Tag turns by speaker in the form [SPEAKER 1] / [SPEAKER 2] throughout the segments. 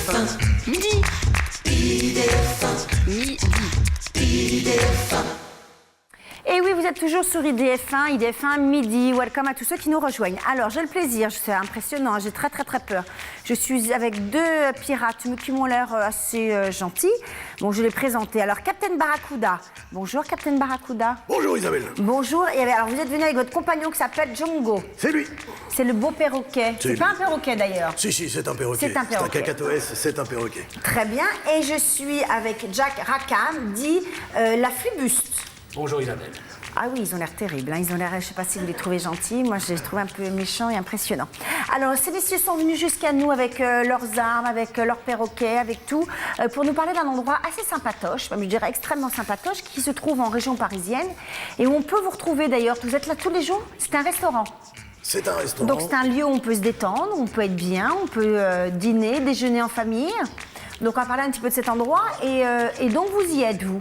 [SPEAKER 1] IDF1. Midi. IDF1. Midi. IDF1.
[SPEAKER 2] Et oui, vous êtes toujours sur IDF1, IDF1 midi. Welcome à tous ceux qui nous rejoignent. Alors, j'ai le plaisir, c'est impressionnant, j'ai très peur. Je suis avec deux pirates qui m'ont l'air assez gentils. Bon, je vais les présenter. Alors, Captain Barracuda. Bonjour, Captain Barracuda.
[SPEAKER 3] Bonjour Isabelle.
[SPEAKER 2] Bonjour. Et alors, vous êtes venu avec votre compagnon qui s'appelle Django.
[SPEAKER 3] C'est lui.
[SPEAKER 2] C'est le beau perroquet. C'est pas un perroquet d'ailleurs.
[SPEAKER 3] Si, c'est un perroquet.
[SPEAKER 2] C'est un perroquet.
[SPEAKER 3] C'est un cacatoès, c'est un perroquet.
[SPEAKER 2] Très bien. Et je suis avec Jack Rackham, dit la flibuste.
[SPEAKER 4] Bonjour Isabelle.
[SPEAKER 2] Ah oui, ils ont l'air terribles. Ils ont l'air, je ne sais pas si vous les trouvez gentils. Moi, je les trouve un peu méchants et impressionnants. Alors, ces messieurs sont venus jusqu'à nous avec leurs armes, avec leurs perroquets, avec tout, pour nous parler d'un endroit assez sympatoche, je dirais extrêmement sympatoche, qui se trouve en région parisienne et où on peut vous retrouver d'ailleurs. Vous êtes là tous les jours. C'est un restaurant.
[SPEAKER 3] C'est un restaurant.
[SPEAKER 2] Donc, c'est un lieu où on peut se détendre, on peut être bien, on peut dîner, déjeuner en famille. Donc, on va parler un petit peu de cet endroit. Et donc, vous y êtes, vous?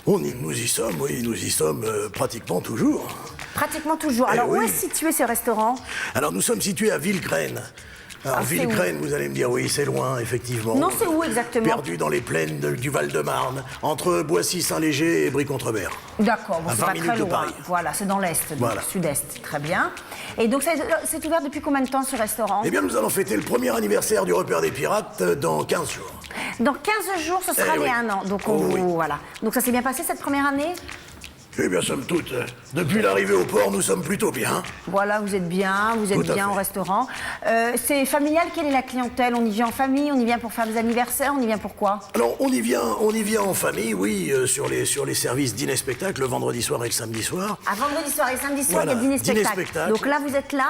[SPEAKER 3] Nous y sommes, oui, nous y sommes pratiquement toujours.
[SPEAKER 2] Pratiquement toujours. Alors, où est situé ce restaurant?
[SPEAKER 3] Alors, nous sommes situés à Villegraine. Alors, Villegraine, vous allez me dire, oui, c'est loin, effectivement.
[SPEAKER 2] Non, c'est où exactement?
[SPEAKER 3] Perdu dans les plaines du Val-de-Marne, entre Boissy-Saint-Léger et Brie-Contre-Mer.
[SPEAKER 2] D'accord, bon,
[SPEAKER 3] À
[SPEAKER 2] c'est
[SPEAKER 3] 20
[SPEAKER 2] pas
[SPEAKER 3] minutes
[SPEAKER 2] très
[SPEAKER 3] de
[SPEAKER 2] loin.
[SPEAKER 3] Paris.
[SPEAKER 2] Voilà, c'est dans l'Est, donc
[SPEAKER 3] Voilà.
[SPEAKER 2] Sud-Est. Très bien. Et donc, c'est ouvert depuis combien de temps, ce restaurant?
[SPEAKER 3] Eh bien, nous allons fêter le premier anniversaire du repère des pirates dans 15 jours.
[SPEAKER 2] Dans 15 jours, ce sera
[SPEAKER 3] Eh
[SPEAKER 2] les
[SPEAKER 3] oui.
[SPEAKER 2] 1 an. Donc,
[SPEAKER 3] Oui.
[SPEAKER 2] voilà. Donc, ça s'est bien passé, cette première année?
[SPEAKER 3] Eh bien, somme toute, depuis l'arrivée au port, nous sommes plutôt bien.
[SPEAKER 2] Voilà, vous êtes bien
[SPEAKER 3] Tout à
[SPEAKER 2] au
[SPEAKER 3] fait.
[SPEAKER 2] restaurant. C'est familial, quelle est la clientèle? On y vient en famille, on y vient pour faire des anniversaires, on y vient pour quoi?
[SPEAKER 3] Alors, on y vient en famille, oui, sur les services dîner-spectacle, le vendredi soir et le samedi soir.
[SPEAKER 2] À vendredi soir et samedi soir,
[SPEAKER 3] Voilà,
[SPEAKER 2] il y a dîner-spectacle.
[SPEAKER 3] dîner-spectacle.
[SPEAKER 2] Donc là, vous êtes là,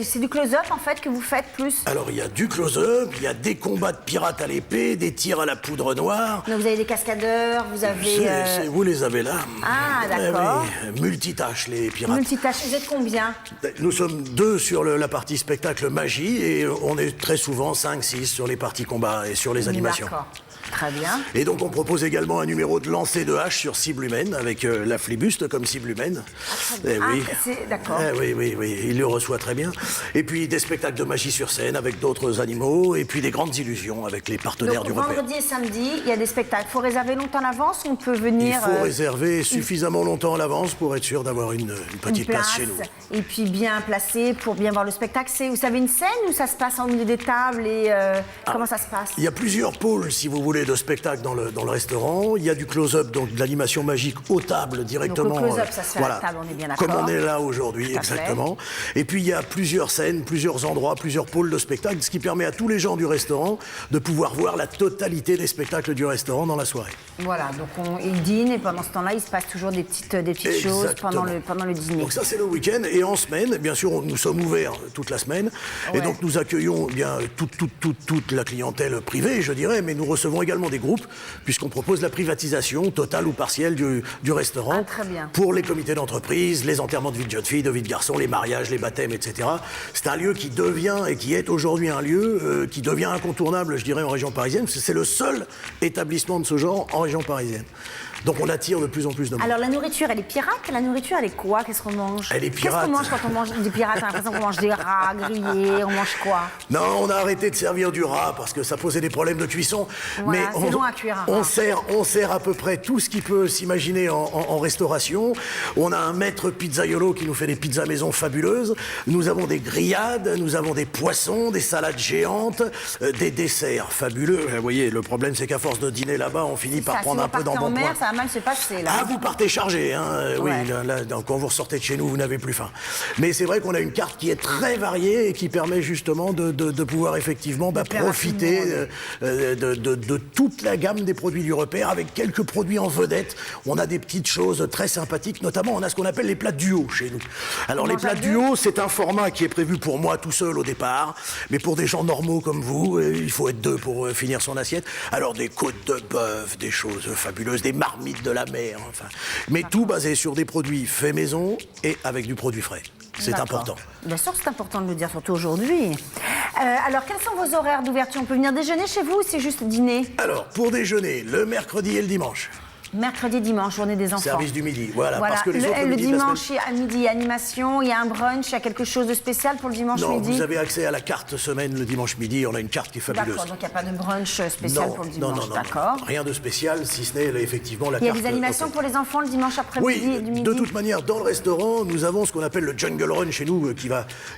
[SPEAKER 2] c'est du close-up, en fait, que vous faites plus?
[SPEAKER 3] Alors, il y a du close-up, il y a des combats de pirates à l'épée, des tirs à la poudre noire.
[SPEAKER 2] Donc, vous avez des cascadeurs, vous avez...
[SPEAKER 3] Vous les avez là.
[SPEAKER 2] Ah,
[SPEAKER 3] Eh
[SPEAKER 2] d'accord.
[SPEAKER 3] oui, multitâches, les pirates.
[SPEAKER 2] Multitâche, vous êtes combien?
[SPEAKER 3] Nous sommes 2 sur la partie spectacle magie et on est très souvent 5, 6 sur les parties combat et sur les animations.
[SPEAKER 2] D'accord, très bien.
[SPEAKER 3] Et donc on propose également un numéro de lancer de hache sur cible humaine avec la flibuste comme cible humaine. Eh oui.
[SPEAKER 2] D'accord.
[SPEAKER 3] Eh oui, il le reçoit très bien. Et puis des spectacles de magie sur scène avec d'autres animaux et puis des grandes illusions avec les partenaires
[SPEAKER 2] Donc,
[SPEAKER 3] du repère.
[SPEAKER 2] vendredi et samedi, il y a des spectacles. Il faut réserver longtemps à l'avance, on peut venir...
[SPEAKER 3] Il faut réserver suffisamment longtemps à l'avance pour être sûr d'avoir une petite
[SPEAKER 2] une
[SPEAKER 3] place chez nous.
[SPEAKER 2] Et puis bien placé pour bien voir le spectacle. Vous savez, une scène où ça se passe en milieu des tables et comment ça se passe?
[SPEAKER 3] Il y a plusieurs pôles, si vous voulez, de spectacles dans le restaurant. Il y a du close-up, donc de l'animation magique aux tables directement.
[SPEAKER 2] Donc le close-up, ça se fait à la table, on est bien d'accord.
[SPEAKER 3] Comme on est là aujourd'hui,
[SPEAKER 2] Tout à fait.
[SPEAKER 3] exactement. Et puis il y a plusieurs scènes, plusieurs endroits, plusieurs pôles de spectacles, ce qui permet à tous les gens du restaurant de pouvoir voir la totalité des spectacles du restaurant dans la soirée.
[SPEAKER 2] Voilà, donc ils dînent et pendant ce temps-là, il se passe toujours des petites choses
[SPEAKER 3] Exactement.
[SPEAKER 2] pendant le dîner.
[SPEAKER 3] Donc ça c'est le week-end et en semaine, bien sûr, nous sommes ouverts toute la semaine et
[SPEAKER 2] Ouais.
[SPEAKER 3] donc nous accueillons bien toute la clientèle privée, je dirais, mais nous recevons également des groupes puisqu'on propose la privatisation totale ou partielle du restaurant
[SPEAKER 2] Ah, très bien.
[SPEAKER 3] pour les comités d'entreprise, les enterrements de vie de jeunes filles, de vie de garçons, les mariages, les baptêmes, etc. C'est un lieu qui devient et qui est aujourd'hui un lieu qui devient incontournable, je dirais, en région parisienne, parce que c'est le seul établissement de ce genre en région parisienne. Donc on attire de plus en plus de monde.
[SPEAKER 2] Alors la nourriture, elle est pirate? La nourriture, elle est quoi? Qu'est-ce qu'on mange?
[SPEAKER 3] Elle est pirate.
[SPEAKER 2] Qu'est-ce qu'on mange quand on mange des pirates? J'ai l'impression qu'on mange des rats grillés, on mange quoi?
[SPEAKER 3] Non, on a arrêté de servir du rat parce que ça posait des problèmes de cuisson.
[SPEAKER 2] Voilà, c'est long à cuire un rat.
[SPEAKER 3] on sert à peu près tout ce qui peut s'imaginer en restauration. On a un maître pizzaiolo qui nous fait des pizzas maison fabuleuses. Nous avons des grillades, nous avons des poissons, des salades géantes, des desserts fabuleux. Vous voyez, le problème c'est qu'à force de dîner là-bas, on finit par
[SPEAKER 2] Ça,
[SPEAKER 3] prendre
[SPEAKER 2] si
[SPEAKER 3] un peu
[SPEAKER 2] vous partez en mer,
[SPEAKER 3] d'embonpoint.
[SPEAKER 2] ça va mal se passer là.
[SPEAKER 3] Ah, vous partez chargé, hein. Oui,
[SPEAKER 2] Ouais.
[SPEAKER 3] là, quand vous ressortez de chez nous, vous n'avez plus faim. Mais c'est vrai qu'on a une carte qui est très variée et qui permet justement de pouvoir effectivement
[SPEAKER 2] plaire à
[SPEAKER 3] profiter
[SPEAKER 2] tout le
[SPEAKER 3] de toute la gamme des produits du repère avec quelques produits en vedette. On a des petites choses très sympathiques, notamment on a ce qu'on appelle les plats duo chez nous. Alors
[SPEAKER 2] On
[SPEAKER 3] les
[SPEAKER 2] mange à
[SPEAKER 3] plats
[SPEAKER 2] deux
[SPEAKER 3] duo, c'est un format qui est prévu pour moi tout seul au départ, mais pour des gens normaux comme vous, il faut être 2 pour finir son assiette. Alors des côtes de bœuf, des choses fabuleuses, des marmites de la mer, enfin. Mais tout basé sur des produits faits maison et avec du produit frais. C'est
[SPEAKER 2] D'accord.
[SPEAKER 3] important.
[SPEAKER 2] Bien sûr, c'est important de le dire, surtout aujourd'hui. Alors, quels sont vos horaires d'ouverture? On peut venir déjeuner chez vous ou c'est juste dîner?
[SPEAKER 3] Alors, pour déjeuner, le mercredi et le dimanche.
[SPEAKER 2] Mercredi, dimanche, journée des enfants.
[SPEAKER 3] Service du midi, voilà. Parce que les autres
[SPEAKER 2] le
[SPEAKER 3] midis de la
[SPEAKER 2] dimanche,
[SPEAKER 3] semaine-
[SPEAKER 2] à midi, animation, il y a un brunch, il y a quelque chose de spécial pour le dimanche
[SPEAKER 3] Non,
[SPEAKER 2] midi?
[SPEAKER 3] vous avez accès à la carte semaine le dimanche midi. On a une carte qui est fabuleuse.
[SPEAKER 2] D'accord, donc il n'y a pas de brunch spécial pour le dimanche, d'accord.
[SPEAKER 3] Rien de spécial, si ce n'est effectivement la
[SPEAKER 2] Il y a
[SPEAKER 3] carte.
[SPEAKER 2] des animations pour les enfants le dimanche après-midi
[SPEAKER 3] Oui,
[SPEAKER 2] et du midi?
[SPEAKER 3] de toute manière, dans le restaurant, nous avons ce qu'on appelle le Jungle Run chez nous,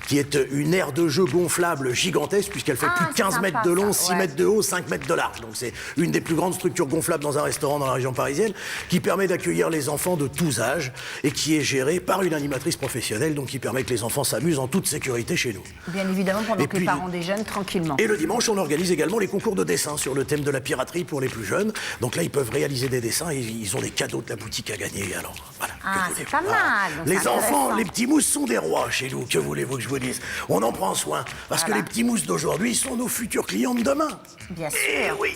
[SPEAKER 3] qui est une aire de jeu gonflable gigantesque, puisqu'elle fait plus de
[SPEAKER 2] c'est
[SPEAKER 3] 15
[SPEAKER 2] sympa,
[SPEAKER 3] mètres de long,
[SPEAKER 2] ça,
[SPEAKER 3] 6
[SPEAKER 2] ouais.
[SPEAKER 3] mètres de haut, 5 mètres de large. Donc c'est une des plus grandes structures gonflables dans un restaurant dans la région parisienne, qui permet d'accueillir les enfants de tous âges et qui est gérée par une animatrice professionnelle, donc qui permet que les enfants s'amusent en toute sécurité chez nous.
[SPEAKER 2] Bien évidemment, pendant
[SPEAKER 3] Et
[SPEAKER 2] que les
[SPEAKER 3] puis-
[SPEAKER 2] parents déjeunent tranquillement.
[SPEAKER 3] Et le dimanche, on organise également les concours de dessin sur le thème de la piraterie pour les plus jeunes. Donc là, ils peuvent réaliser des dessins et ils ont des cadeaux de la boutique à gagner. Alors, voilà.
[SPEAKER 2] Ah,
[SPEAKER 3] que
[SPEAKER 2] c'est
[SPEAKER 3] voulez-vous?
[SPEAKER 2] pas mal, donc
[SPEAKER 3] Les
[SPEAKER 2] c'est
[SPEAKER 3] enfants,
[SPEAKER 2] intéressant.
[SPEAKER 3] les petits mousses sont des rois chez nous. Que voulez-vous que je vous dise? On en prend soin. Parce
[SPEAKER 2] Voilà.
[SPEAKER 3] que les petits mousses d'aujourd'hui sont nos futurs clients de demain.
[SPEAKER 2] Bien
[SPEAKER 3] Eh
[SPEAKER 2] sûr.
[SPEAKER 3] oui.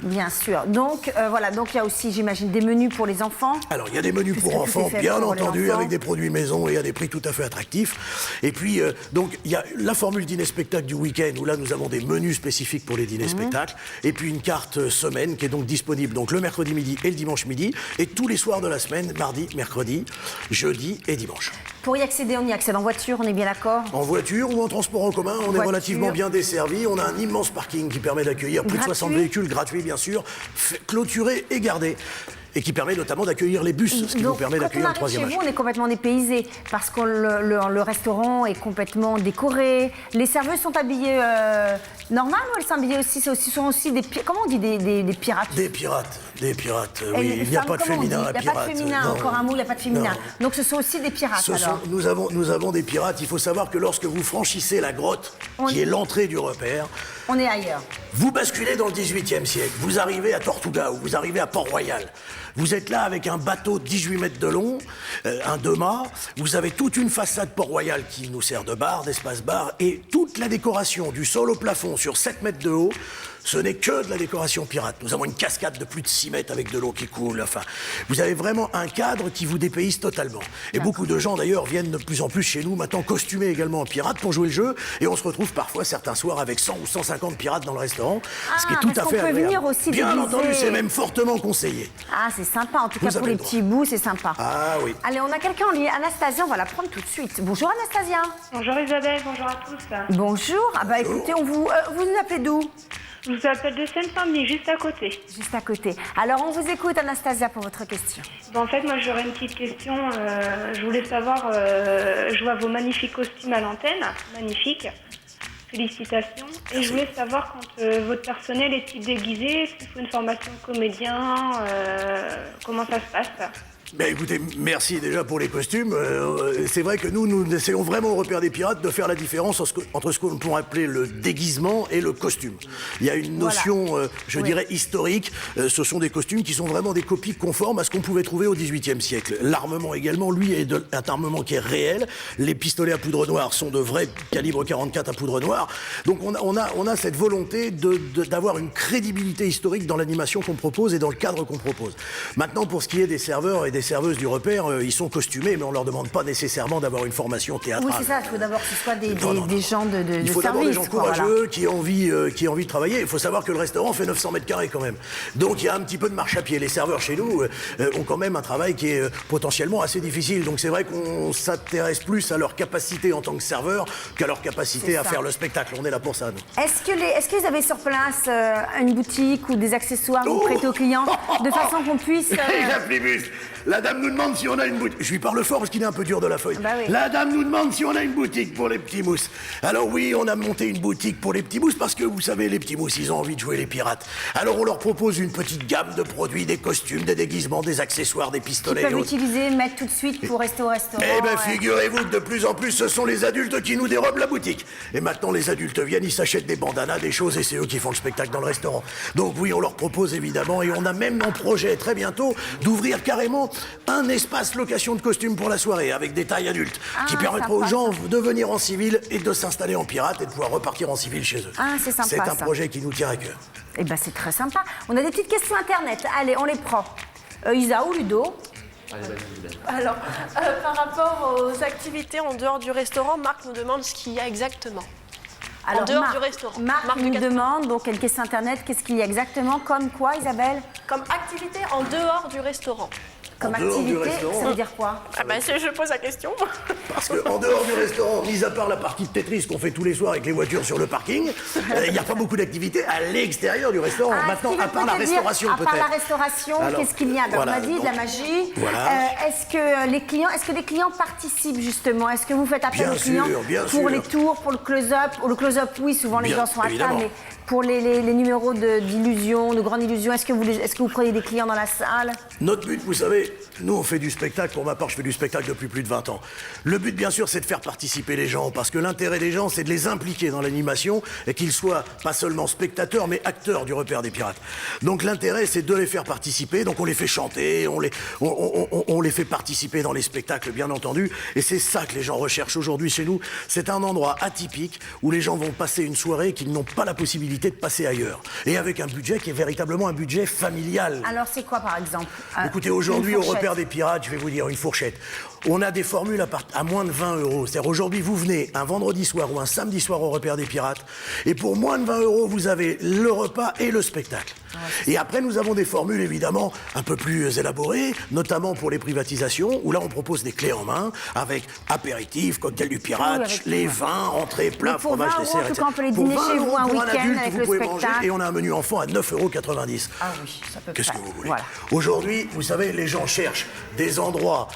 [SPEAKER 2] Bien sûr. Donc, voilà, donc il y a aussi, j'imagine, des menus pour les enfants.
[SPEAKER 3] Alors, il y a des menus
[SPEAKER 2] Puisque
[SPEAKER 3] pour
[SPEAKER 2] tout est
[SPEAKER 3] enfants,
[SPEAKER 2] fait
[SPEAKER 3] bien
[SPEAKER 2] pour les
[SPEAKER 3] entendu,
[SPEAKER 2] enfants.
[SPEAKER 3] avec des produits maison et à des prix tout à fait attractifs. Et puis, donc, il y a la formule dîner-spectacle du week-end, où là, nous avons des menus spécifiques pour les dîners-spectacles. Et puis, une carte semaine qui est donc disponible donc, le mercredi midi et le dimanche midi. Et tous les soirs de la semaine, mardi, mercredi, jeudi et dimanche.
[SPEAKER 2] Pour y accéder, on y accède en voiture, on est bien d'accord?
[SPEAKER 3] En voiture ou en transport en commun, on est
[SPEAKER 2] Voiture.
[SPEAKER 3] relativement bien desservi. On a un immense parking qui permet d'accueillir plus de
[SPEAKER 2] Gratuit.
[SPEAKER 3] 60 véhicules gratuits, bien sûr, clôturés et gardés. Et qui permet notamment d'accueillir les bus, ce qui nous
[SPEAKER 2] Donc,
[SPEAKER 3] permet
[SPEAKER 2] quand on
[SPEAKER 3] d'accueillir un
[SPEAKER 2] arrive
[SPEAKER 3] troisième
[SPEAKER 2] chez
[SPEAKER 3] âge.
[SPEAKER 2] vous, on est complètement dépaysé parce que le restaurant est complètement décoré. Les serveuses sont habillées normal ou elles sont habillées aussi, sont aussi des comment on dit des pirates?
[SPEAKER 3] Des pirates,
[SPEAKER 2] Et
[SPEAKER 3] oui.
[SPEAKER 2] les
[SPEAKER 3] Il n'y a
[SPEAKER 2] femmes,
[SPEAKER 3] pas de
[SPEAKER 2] comment on dit?
[SPEAKER 3] féminin à
[SPEAKER 2] Il n'y a
[SPEAKER 3] pirate.
[SPEAKER 2] pas de féminin,
[SPEAKER 3] non.
[SPEAKER 2] encore un mot, il n'y a pas de féminin.
[SPEAKER 3] Non.
[SPEAKER 2] Donc ce sont aussi des pirates alors.
[SPEAKER 3] Nous avons des pirates. Il faut savoir que lorsque vous franchissez la grotte, qui est l'entrée du repère,
[SPEAKER 2] On est ailleurs.
[SPEAKER 3] vous basculez dans le XVIIIe siècle. Vous arrivez à Tortuga ou vous arrivez à Port-Royal. Vous êtes là avec un bateau de 18 mètres de long, un 2-mâts. Vous avez toute une façade Port-Royal qui nous sert de bar, d'espace bar, et toute la décoration du sol au plafond sur 7 mètres de haut. Ce n'est que de la décoration pirate. Nous avons une cascade de plus de 6 mètres avec de l'eau qui coule. Enfin, vous avez vraiment un cadre qui vous dépayse totalement. Et beaucoup de gens, d'ailleurs, viennent de plus en plus chez nous, maintenant costumés également en pirates pour jouer le jeu. Et on se retrouve parfois certains soirs avec 100 ou 150 pirates dans le restaurant. Ce qui est
[SPEAKER 2] Ah,
[SPEAKER 3] tout
[SPEAKER 2] parce
[SPEAKER 3] à fait
[SPEAKER 2] qu'on peut
[SPEAKER 3] agréable.
[SPEAKER 2] venir aussi
[SPEAKER 3] Bien
[SPEAKER 2] déguisé.
[SPEAKER 3] entendu, c'est même fortement conseillé.
[SPEAKER 2] Ah, c'est sympa. En tout
[SPEAKER 3] Vous
[SPEAKER 2] cas, pour
[SPEAKER 3] avez
[SPEAKER 2] les
[SPEAKER 3] le droit.
[SPEAKER 2] petits bouts, c'est sympa.
[SPEAKER 3] Ah oui.
[SPEAKER 2] Allez, on a quelqu'un en ligne. Anastasia, on va la prendre tout de suite. Bonjour Anastasia.
[SPEAKER 4] Bonjour Isabelle, bonjour à tous.
[SPEAKER 2] Bonjour. Ah bah écoutez, vous nous appelez d'où?
[SPEAKER 4] Je vous appelle de Seine-Saint-Denis, juste à côté.
[SPEAKER 2] Juste à côté. Alors, on vous écoute, Anastasia, pour votre question.
[SPEAKER 4] Bon, en fait, moi, j'aurais une petite question. Je voulais savoir, je vois vos magnifiques costumes à l'antenne. Magnifiques. Félicitations. Et je voulais savoir, quand votre personnel est-il déguisé, est-ce qu'il faut une formation de comédien, comment ça se passe?
[SPEAKER 3] Ben écoutez, merci déjà pour les costumes. C'est vrai que nous essayons vraiment au repère des pirates de faire la différence entre ce qu'on pourrait appeler le déguisement et le costume. Il y a une notion, je dirais, historique. Ce sont des costumes qui sont vraiment des copies conformes à ce qu'on pouvait trouver au XVIIIe siècle. L'armement également, lui, est un armement qui est réel. Les pistolets à poudre noire sont de vrais calibre 44 à poudre noire. Donc on a cette volonté d'avoir une crédibilité historique dans l'animation qu'on propose et dans le cadre qu'on propose. Maintenant, pour ce qui est des serveurs et des serveuses du repère, ils sont costumés, mais on leur demande pas nécessairement d'avoir une formation théâtrale.
[SPEAKER 2] Oui, c'est ça. Il faut d'abord que ce soit des
[SPEAKER 3] Non.
[SPEAKER 2] gens de
[SPEAKER 3] Il faut d'abord
[SPEAKER 2] service.
[SPEAKER 3] des gens
[SPEAKER 2] quoi,
[SPEAKER 3] courageux
[SPEAKER 2] voilà.
[SPEAKER 3] qui ont envie de travailler. Il faut savoir que le restaurant fait 900 mètres carrés quand même. Donc il y a un petit peu de marche à pied. Les serveurs chez nous ont quand même un travail qui est potentiellement assez difficile. Donc c'est vrai qu'on s'intéresse plus à leur capacité en tant que serveur qu'à leur capacité
[SPEAKER 2] C'est
[SPEAKER 3] à
[SPEAKER 2] ça.
[SPEAKER 3] faire le spectacle. On est là pour ça, nous.
[SPEAKER 2] Est-ce qu'ils avaient sur place une boutique ou des accessoires
[SPEAKER 3] Oh
[SPEAKER 2] vous prêter aux clients de façon qu'on puisse...
[SPEAKER 3] Hey, la flibus, la dame nous demande si on a une boutique. Je lui parle fort parce qu'il est un peu dur de la feuille.
[SPEAKER 2] Bah oui.
[SPEAKER 3] La dame nous demande si on a une boutique pour les petits mousses. Alors oui, on a monté une boutique pour les petits mousses parce que vous savez, les petits mousses, ils ont envie de jouer les pirates. Alors on leur propose une petite gamme de produits, des costumes, des déguisements, des accessoires, des
[SPEAKER 2] Qu'ils
[SPEAKER 3] pistolets. et
[SPEAKER 2] peuvent
[SPEAKER 3] autres.
[SPEAKER 2] utiliser, mettre tout de suite pour rester au restaurant.
[SPEAKER 3] Eh ben, figurez-vous que de plus en plus, ce sont les adultes qui nous dérobent la boutique. Et maintenant, les adultes viennent, ils s'achètent des bandanas, des choses, et c'est eux qui font le spectacle dans le restaurant. Donc oui, on leur propose évidemment, et on a même en projet très bientôt d'ouvrir carrément un espace location de costumes pour la soirée, avec des tailles adultes, qui permettra aux
[SPEAKER 2] sympa,
[SPEAKER 3] gens de venir en civil et de s'installer en pirate et de pouvoir repartir en civil chez eux.
[SPEAKER 2] Ah, c'est sympa,
[SPEAKER 3] C'est un
[SPEAKER 2] ça.
[SPEAKER 3] projet qui nous tient à cœur.
[SPEAKER 2] Eh ben, c'est très sympa. On a des petites questions internet. Allez, on les prend. Isa ou Ludo?
[SPEAKER 5] Alors, par rapport aux activités en dehors du restaurant, Marc nous demande ce qu'il y a exactement.
[SPEAKER 2] Alors,
[SPEAKER 6] dehors
[SPEAKER 2] Marc,
[SPEAKER 6] du restaurant.
[SPEAKER 2] Marc
[SPEAKER 6] de
[SPEAKER 2] nous
[SPEAKER 6] Castres.
[SPEAKER 2] demande, donc une question internet, qu'est-ce qu'il y a exactement comme quoi, Isabelle?
[SPEAKER 6] Comme activité en dehors du restaurant.
[SPEAKER 2] Comme
[SPEAKER 3] En dehors du
[SPEAKER 2] activité,
[SPEAKER 3] restaurant.
[SPEAKER 2] ça veut dire quoi?
[SPEAKER 6] Ah bah je pose la question.
[SPEAKER 3] Parce qu'en dehors du restaurant, mis à part la partie de Tetris qu'on fait tous les soirs avec les voitures sur le parking, il n'y a pas beaucoup d'activités à l'extérieur du restaurant.
[SPEAKER 2] Ah,
[SPEAKER 3] Maintenant,
[SPEAKER 2] est-ce qu'il
[SPEAKER 3] à part
[SPEAKER 2] peut
[SPEAKER 3] la
[SPEAKER 2] te dire,
[SPEAKER 3] restauration
[SPEAKER 2] à part la
[SPEAKER 3] peut-être.
[SPEAKER 2] restauration,
[SPEAKER 3] Alors,
[SPEAKER 2] qu'est-ce qu'il y a?
[SPEAKER 3] voilà,
[SPEAKER 2] On m'a dit de la
[SPEAKER 3] donc,
[SPEAKER 2] magie.
[SPEAKER 3] voilà.
[SPEAKER 2] Est-ce que les clients participent justement? Est-ce que vous faites appel
[SPEAKER 3] Bien
[SPEAKER 2] aux clients
[SPEAKER 3] sûr, bien
[SPEAKER 2] pour
[SPEAKER 3] sûr.
[SPEAKER 2] les tours, pour le close-up? Le close-up, oui, souvent les
[SPEAKER 3] Bien,
[SPEAKER 2] gens sont à table,
[SPEAKER 3] évidemment.
[SPEAKER 2] mais pour les numéros d'illusion, de grande illusion, est-ce que vous prenez des clients dans la salle?
[SPEAKER 3] Notre but, vous savez, nous on fait du spectacle, pour ma part je fais du spectacle depuis plus de 20 ans. Le but bien sûr c'est de faire participer les gens, parce que l'intérêt des gens c'est de les impliquer dans l'animation et qu'ils soient pas seulement spectateurs mais acteurs du repère des pirates. Donc l'intérêt c'est de les faire participer, donc on les fait chanter, on les fait participer dans les spectacles bien entendu, et c'est ça que les gens recherchent aujourd'hui chez nous. C'est un endroit atypique où les gens vont passer une soirée qu'ils n'ont pas la possibilité de passer ailleurs. Et avec un budget qui est véritablement un budget familial.
[SPEAKER 2] Alors c'est quoi par exemple?
[SPEAKER 3] Écoutez, aujourd'hui,
[SPEAKER 2] Une
[SPEAKER 3] au
[SPEAKER 2] fourchette.
[SPEAKER 3] repère des pirates, je vais vous dire une fourchette. On a des formules à moins de 20 euros. C'est-à-dire, aujourd'hui, vous venez un vendredi soir ou un samedi soir au repère des pirates, et pour moins de 20 euros, vous avez le repas et le spectacle. Et après, nous avons des formules, évidemment, un peu plus élaborées, notamment pour les privatisations, où là, on propose des clés en main, avec apéritifs, cocktail du pirate,
[SPEAKER 2] Oui, avec
[SPEAKER 3] les
[SPEAKER 2] tout, ouais.
[SPEAKER 3] vins, entrées, plats,
[SPEAKER 2] Mais pour
[SPEAKER 3] fromage,
[SPEAKER 2] 20 euros,
[SPEAKER 3] dessert,
[SPEAKER 2] en tout
[SPEAKER 3] etc.
[SPEAKER 2] cas, on peut les
[SPEAKER 3] Pour
[SPEAKER 2] dîner
[SPEAKER 3] 20
[SPEAKER 2] chez
[SPEAKER 3] euros
[SPEAKER 2] vous un
[SPEAKER 3] pour
[SPEAKER 2] week-end
[SPEAKER 3] adulte,
[SPEAKER 2] avec
[SPEAKER 3] vous
[SPEAKER 2] le
[SPEAKER 3] pouvez manger,
[SPEAKER 2] spectacle.
[SPEAKER 3] et on a un menu enfant à 9,90 €.
[SPEAKER 2] Ah oui, ça peut
[SPEAKER 3] Qu'est-ce que
[SPEAKER 2] faire.
[SPEAKER 3] vous voulez?
[SPEAKER 2] Voilà.
[SPEAKER 3] Aujourd'hui, vous savez, les gens cherchent des endroits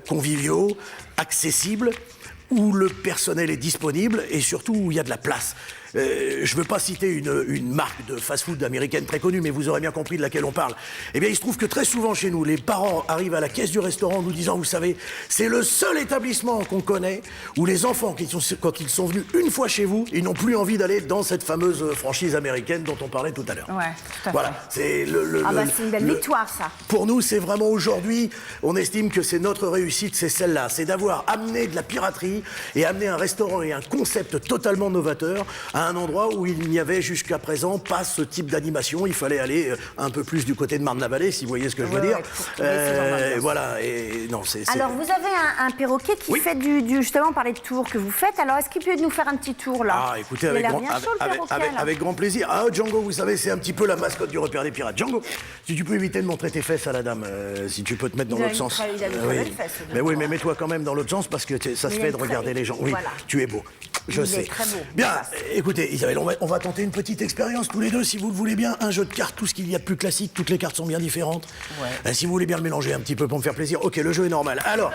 [SPEAKER 3] conviviaux, accessibles, où le personnel est disponible et surtout où il y a de la place. Je ne veux pas citer une marque de fast-food américaine très connue, mais vous aurez bien compris de laquelle on parle. Eh bien, il se trouve que très souvent chez nous, les parents arrivent à la caisse du restaurant en nous disant, vous savez, c'est le seul établissement qu'on connaît où les enfants, quand ils sont venus une fois chez vous, ils n'ont plus envie d'aller dans cette fameuse franchise américaine dont on parlait tout à l'heure.
[SPEAKER 2] Ouais, tout à
[SPEAKER 3] Voilà,
[SPEAKER 2] fait.
[SPEAKER 3] c'est
[SPEAKER 2] C'est une belle victoire, ça.
[SPEAKER 3] Pour nous, c'est vraiment aujourd'hui, on estime que c'est notre réussite, c'est celle-là. C'est d'avoir amené de la piraterie et amené un restaurant et un concept totalement novateur à un endroit où il n'y avait jusqu'à présent pas ce type d'animation. Il fallait aller un peu plus du côté de Marne-la-Vallée, si vous voyez ce que je veux
[SPEAKER 2] Ouais,
[SPEAKER 3] dire.
[SPEAKER 2] ouais, pour trouver ces endroits.
[SPEAKER 3] Voilà, et non, c'est...
[SPEAKER 2] Alors, vous avez un perroquet qui
[SPEAKER 3] Oui.
[SPEAKER 2] fait justement par les tours que vous faites. Alors, est-ce qu'il peut nous faire un petit tour, là?
[SPEAKER 3] Ah, écoutez,
[SPEAKER 2] Il a
[SPEAKER 3] avec
[SPEAKER 2] l'air
[SPEAKER 3] grand,
[SPEAKER 2] bien chaud, le perroquet, là.
[SPEAKER 3] avec grand plaisir. Ah, Django, vous savez, c'est un petit peu la mascotte du repère des pirates. Django, si tu peux éviter de montrer tes fesses à la dame, si tu peux te mettre dans
[SPEAKER 2] Il a
[SPEAKER 3] l'autre
[SPEAKER 2] une
[SPEAKER 3] sens.
[SPEAKER 2] très- il a une très
[SPEAKER 3] Oui.
[SPEAKER 2] belle fesse, le
[SPEAKER 3] Mais oui,
[SPEAKER 2] Django.
[SPEAKER 3] mais mets-toi quand même dans l'autre sens parce que ça se
[SPEAKER 2] Mais il a
[SPEAKER 3] fait
[SPEAKER 2] une
[SPEAKER 3] de
[SPEAKER 2] très-
[SPEAKER 3] regarder les gens. Oui,
[SPEAKER 2] voilà.
[SPEAKER 3] tu es beau. Je
[SPEAKER 2] Il
[SPEAKER 3] sais.
[SPEAKER 2] est très beau.
[SPEAKER 3] Bien,
[SPEAKER 2] Voilà.
[SPEAKER 3] écoutez, Isabelle, on va tenter une petite expérience tous les deux, si vous le voulez bien. Un jeu de cartes, tout ce qu'il y a de plus classique, toutes les cartes sont bien différentes. Si vous voulez bien le mélanger un petit peu pour me faire plaisir, ok, le jeu est normal. Alors,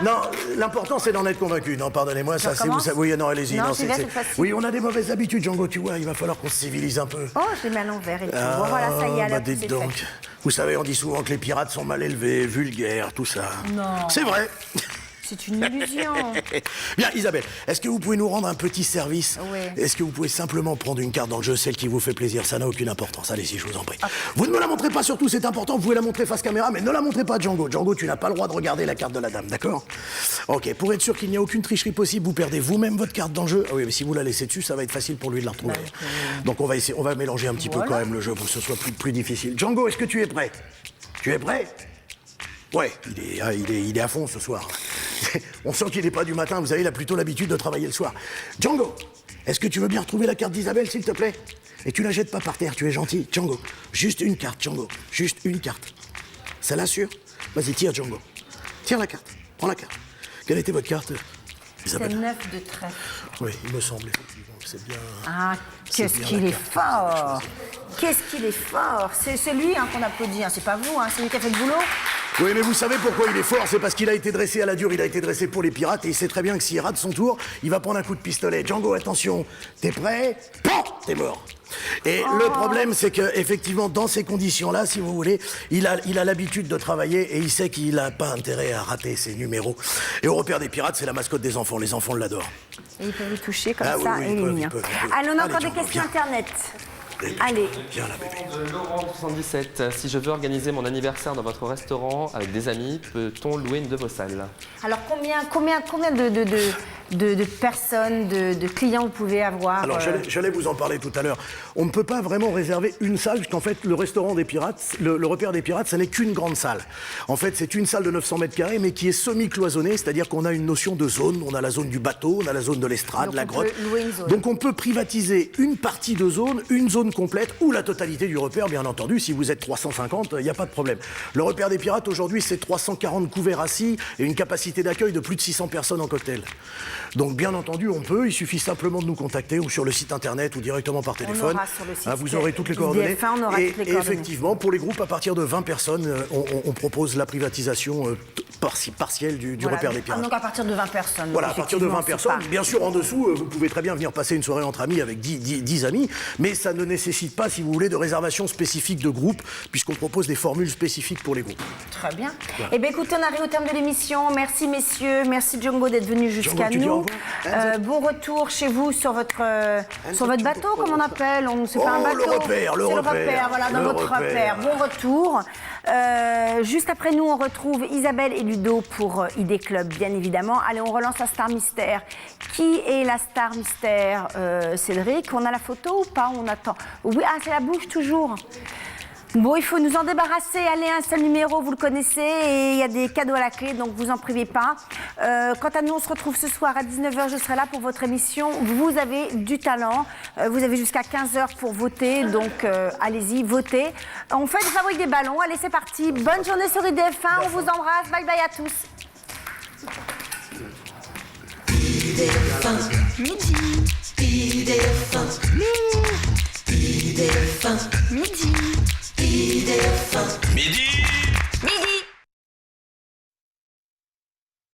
[SPEAKER 3] non, l'important c'est d'en être convaincu. Non, pardonnez-moi, ça c'est vous
[SPEAKER 2] recommence
[SPEAKER 3] savez. Oui, non, allez-y.
[SPEAKER 2] Non,
[SPEAKER 3] c'est-
[SPEAKER 2] c'est bien,
[SPEAKER 3] c'est-
[SPEAKER 2] c'est facile.
[SPEAKER 3] Oui, on a des mauvaises habitudes, Django, tu vois, il va falloir qu'on se civilise un peu.
[SPEAKER 2] Oh, je l'ai mis à l'envers et tout. Bon, voilà, ça y est,
[SPEAKER 3] bah
[SPEAKER 2] alors,
[SPEAKER 3] dites
[SPEAKER 2] c'est
[SPEAKER 3] donc.
[SPEAKER 2] fait.
[SPEAKER 3] Vous savez, on dit souvent que les pirates sont mal élevés, vulgaires, tout ça.
[SPEAKER 2] Non.
[SPEAKER 3] C'est vrai.
[SPEAKER 2] C'est une illusion.
[SPEAKER 3] Bien, Isabelle, est-ce que vous pouvez nous rendre un petit service?
[SPEAKER 2] Oui.
[SPEAKER 3] Est-ce que vous pouvez simplement prendre une carte dans le jeu, celle qui vous fait plaisir? Ça n'a aucune importance. Allez-y, je vous en prie.
[SPEAKER 2] Ah.
[SPEAKER 3] Vous ne me la montrez pas, surtout, c'est important. Vous pouvez la montrer face caméra, mais ne la montrez pas à Django. Django, tu n'as pas le droit de regarder la carte de la dame, d'accord? Ok, pour être sûr qu'il n'y a aucune tricherie possible, vous perdez vous-même votre carte dans le jeu. Ah oui, mais si vous la laissez dessus, ça va être facile pour lui de la retrouver. Donc on va essayer, on va mélanger un petit peu quand même le jeu pour que ce soit plus difficile. Django, est-ce que tu es prêt? Tu es prêt? Ouais, il est à fond ce soir. On sent qu'il n'est pas du matin, vous savez, il a plutôt l'habitude de travailler le soir. Django, est-ce que tu veux bien retrouver la carte d'Isabelle, s'il te plaît? Et tu la jettes pas par terre, tu es gentil. Django, juste une carte, Django, juste une carte. Ça l'assure? Vas-y, tire, Django. Tire la carte, prends la carte. Quelle était votre carte,
[SPEAKER 2] C'est
[SPEAKER 3] Isabelle?
[SPEAKER 2] 9 de trèfle.
[SPEAKER 3] Oui, il me semble effectivement que c'est bien...
[SPEAKER 2] Ah,
[SPEAKER 3] C'est
[SPEAKER 2] qu'est-ce
[SPEAKER 3] bien
[SPEAKER 2] qu'il
[SPEAKER 3] la
[SPEAKER 2] est
[SPEAKER 3] carte,
[SPEAKER 2] fort! Qu'est-ce qu'il est fort! C'est lui qu'on applaudit, hein, c'est pas vous, hein, c'est lui qui a fait le boulot.
[SPEAKER 3] Oui, mais vous savez pourquoi il est fort? C'est parce qu'il a été dressé à la dure, il a été dressé pour les pirates, et il sait très bien que s'il rate son tour, il va prendre un coup de pistolet. Django, attention, t'es prêt? Pan! T'es mort. Et le problème, c'est que effectivement, dans ces conditions-là, si vous voulez, il a l'habitude de travailler et il sait qu'il n'a pas intérêt à rater ses numéros. Et au repère des pirates, c'est la mascotte des enfants. Les enfants l'adorent.
[SPEAKER 2] Et ils peuvent le toucher comme
[SPEAKER 3] Ah oui,
[SPEAKER 2] ça
[SPEAKER 3] oui,
[SPEAKER 2] et
[SPEAKER 3] ils
[SPEAKER 2] les
[SPEAKER 3] peuvent,
[SPEAKER 2] miens.
[SPEAKER 3] ils peuvent.
[SPEAKER 2] Allez, on a
[SPEAKER 3] Allez,
[SPEAKER 2] encore des
[SPEAKER 3] Django,
[SPEAKER 2] questions
[SPEAKER 3] viens.
[SPEAKER 2] internet. Allez.
[SPEAKER 3] Viens là, bébé.
[SPEAKER 5] De Laurent 77. Si je veux organiser mon anniversaire dans votre restaurant avec des amis, peut-on louer une de vos salles?
[SPEAKER 2] Alors combien de personnes, de clients vous pouvez avoir?
[SPEAKER 3] Alors, j'allais vous en parler tout à l'heure. On ne peut pas vraiment réserver une salle, puisqu'en fait, le restaurant des pirates, le repère des pirates, ça n'est qu'une grande salle. En fait, c'est une salle de 900 mètres carrés, mais qui est semi-cloisonnée, c'est-à-dire qu'on a une notion de zone. On a la zone du bateau, on a la zone de l'estrade,
[SPEAKER 2] Donc
[SPEAKER 3] la
[SPEAKER 2] on
[SPEAKER 3] grotte.
[SPEAKER 2] peut louer une zone.
[SPEAKER 3] Donc, on peut privatiser une partie de zone, une zone complète, ou la totalité du repère, bien entendu. Si vous êtes 350, il n'y a pas de problème. Le repère des pirates, aujourd'hui, c'est 340 couverts assis et une capacité d'accueil de plus de 600 personnes en cocktail. Donc, bien entendu, on peut. Il suffit simplement de nous contacter ou sur le site internet ou directement par téléphone.
[SPEAKER 2] aura sur le site
[SPEAKER 3] Vous aurez toutes les
[SPEAKER 2] du
[SPEAKER 3] coordonnées.
[SPEAKER 2] DF1, on aura
[SPEAKER 3] et,
[SPEAKER 2] toutes les
[SPEAKER 3] et
[SPEAKER 2] coordonnées.
[SPEAKER 3] effectivement, pour les groupes à partir de 20 personnes, on propose la privatisation partielle du
[SPEAKER 2] Voilà.
[SPEAKER 3] repère des pirates.
[SPEAKER 2] Donc à partir de 20 personnes.
[SPEAKER 3] Voilà,
[SPEAKER 2] donc
[SPEAKER 3] à partir de 20
[SPEAKER 2] effectivement, c'est
[SPEAKER 3] personnes.
[SPEAKER 2] pas-
[SPEAKER 3] Bien sûr, en dessous, vous pouvez très bien venir passer une soirée entre amis avec 10 amis, mais ça ne nécessite pas, si vous voulez, de réservation spécifique de groupe, puisqu'on propose des formules spécifiques pour les groupes.
[SPEAKER 2] Très bien. Eh bien, écoutez, on arrive au terme de l'émission. Merci, messieurs. Merci, Django, d'être venu jusqu'à
[SPEAKER 3] tu dis au
[SPEAKER 2] nous.
[SPEAKER 3] revoir.
[SPEAKER 2] Bon retour chez vous sur votre bateau, comme on appelle. C'est pas un
[SPEAKER 3] Oh,
[SPEAKER 2] bateau.
[SPEAKER 3] le repère, le
[SPEAKER 2] C'est
[SPEAKER 3] repère.
[SPEAKER 2] voilà, dans
[SPEAKER 3] Le
[SPEAKER 2] votre repère.
[SPEAKER 3] repère.
[SPEAKER 2] Bon retour. Juste après nous, on retrouve Isabelle et Ludo pour ID Club, bien évidemment. Allez, on relance la star mystère. Qui est la star mystère, Cédric? On a la photo ou pas? On attend. Oui, c'est la bouche toujours. Bon, il faut nous en débarrasser. Allez, un seul numéro, vous le connaissez, et il y a des cadeaux à la clé, donc vous en privez pas. Quant à nous, on se retrouve ce soir à 19h. Je serai là pour votre émission. Vous avez du talent. Vous avez jusqu'à 15h pour voter, donc allez-y, votez. On fait des favoris des ballons. Allez, c'est parti. Bonne journée sur IDF1. On vous embrasse. Bye bye à tous.
[SPEAKER 1] Midi. IDF1. IDF1. Midi. IDF1.
[SPEAKER 7] Midi